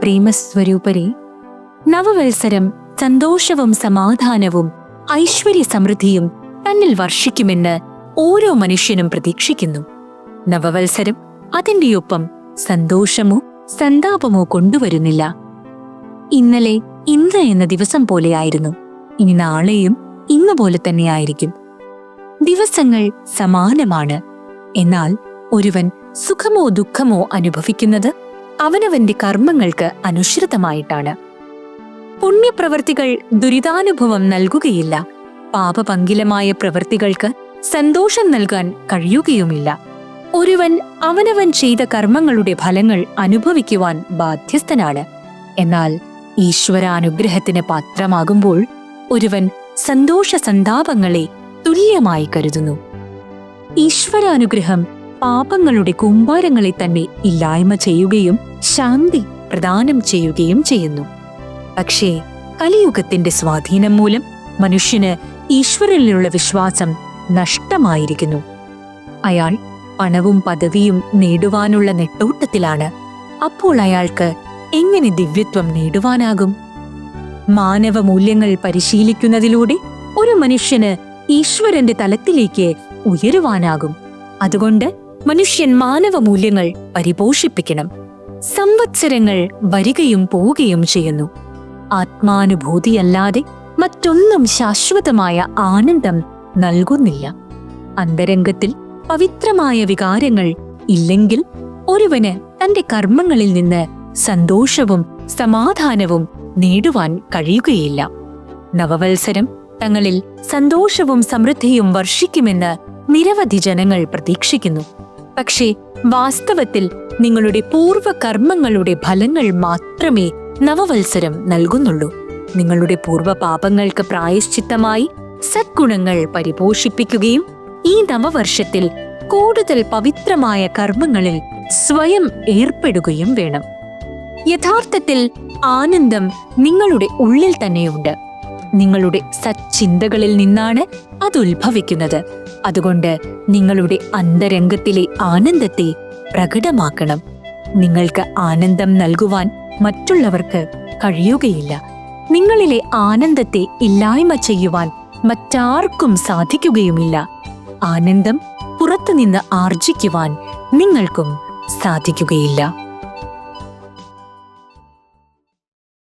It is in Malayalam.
പ്രേമസ്വരൂപരെ, നവവത്സരം സന്തോഷവും സമാധാനവും ഐശ്വര്യ സമൃദ്ധിയും തന്നിൽ വർഷിക്കുമെന്ന് ഓരോ മനുഷ്യനും പ്രതീക്ഷിക്കുന്നു. നവവത്സരം അതിൻ്റെയൊപ്പം സന്തോഷമോ സന്താപമോ കൊണ്ടുവരുന്നില്ല. ഇന്നലെ ഇന്ന് എന്ന ദിവസം പോലെയായിരുന്നു. ഇനി നാളെയും ഇന്നുപോലെ തന്നെയായിരിക്കും. ദിവസങ്ങൾ സമാനമാണ്. എന്നാൽ ഒരുവൻ സുഖമോ ദുഃഖമോ അനുഭവിക്കുന്നത് അവനവന്റെ കർമ്മങ്ങൾക്ക് അനുസൃതമായിട്ടാണ്. പുണ്യപ്രവൃത്തികൾ ദുരിതാനുഭവം നൽകുകയില്ല. പാപപങ്കിലമായ പ്രവൃത്തികൾക്ക് സന്തോഷം നൽകാൻ കഴിയുകയുമില്ല. ഒരുവൻ അവനവൻ ചെയ്ത കർമ്മങ്ങളുടെ ഫലങ്ങൾ അനുഭവിക്കുവാൻ ബാധ്യസ്ഥനാണ്. എന്നാൽ ഈശ്വരാനുഗ്രഹത്തിന് പാത്രമാകുമ്പോൾ ഒരുവൻ സന്തോഷ സന്താപങ്ങളെ തുല്യമായി കരുതുന്നു. ഈശ്വരാനുഗ്രഹം പാപങ്ങളുടെ കൂമ്പാരങ്ങളെ തന്നെ ഇല്ലായ്മ ചെയ്യുകയും ശാന്തി പ്രദാനം ചെയ്യുകയും ചെയ്യുന്നു. പക്ഷേ കലിയുഗത്തിന്റെ സ്വാധീനം മൂലം മനുഷ്യന് ഈശ്വരനിലുള്ള വിശ്വാസം നഷ്ടമായിരിക്കുന്നു. അയാൾ പണവും പദവിയും നേടുവാനുള്ള നെട്ടോട്ടത്തിലാണ്. അപ്പോൾ അയാൾക്ക് എങ്ങനെ ദിവ്യത്വം നേടുവാനാകും? മാനവ മൂല്യങ്ങൾ പരിശീലിക്കുന്നതിലൂടെ ഒരു മനുഷ്യന് ഈശ്വരന്റെ തലത്തിലേക്ക് ഉയരുവാനാകും. അതുകൊണ്ട് മനുഷ്യൻ മാനവ മൂല്യങ്ങൾ പരിപോഷിപ്പിക്കണം. സംവത്സരങ്ങൾ വരികയും പോവുകയും ചെയ്യുന്നു. ആത്മാനുഭൂതിയല്ലാതെ മറ്റൊന്നും ശാശ്വതമായ ആനന്ദം നൽകുന്നില്ല. അന്തരംഗത്തിൽ പവിത്രമായ വികാരങ്ങൾ ഇല്ലെങ്കിൽ ഒരുവന് തന്റെ കർമ്മങ്ങളിൽ നിന്ന് സന്തോഷവും സമാധാനവും നേടുവാൻ കഴിയുകയില്ല. നവവത്സരം തങ്ങളിൽ സന്തോഷവും സമൃദ്ധിയും വർഷിക്കുമെന്ന് നിരവധി ജനങ്ങൾ പ്രതീക്ഷിക്കുന്നു. പക്ഷേ വാസ്തവത്തിൽ നിങ്ങളുടെ പൂർവ്വകർമ്മങ്ങളുടെ ഫലങ്ങൾ മാത്രമേ നവവത്സരം നൽകുന്നുള്ളൂ. നിങ്ങളുടെ പൂർവ്വപാപങ്ങൾക്ക് പ്രായശ്ചിത്തമായി സദ്ഗുണങ്ങൾ പരിപോഷിപ്പിക്കുകയും ഈ നവവർഷത്തിൽ കൂടുതൽ പവിത്രമായ കർമ്മങ്ങളിൽ സ്വയം ഏർപ്പെടുകയും വേണം. യഥാർത്ഥത്തിൽ ആനന്ദം നിങ്ങളുടെ ഉള്ളിൽ തന്നെയുണ്ട്. നിങ്ങളുടെ സച്ചിന്തകളിൽ നിന്നാണ് അത് ഉത്ഭവിക്കുന്നത്. അതുകൊണ്ട് നിങ്ങളുടെ അന്തരംഗത്തിലെ ആനന്ദത്തെ പ്രകടമാക്കണം. നിങ്ങൾക്ക് ആനന്ദം നൽകുവാൻ മറ്റുള്ളവർക്ക് കഴിയുകയില്ല. നിങ്ങളിലെ ആനന്ദത്തെ ഇല്ലായ്മ ചെയ്യുവാൻ മറ്റാർക്കും സാധിക്കുകയുമില്ല. ആനന്ദം പുറത്തുനിന്ന് ആർജിക്കുവാൻ നിങ്ങൾക്കും സാധിക്കുകയില്ല.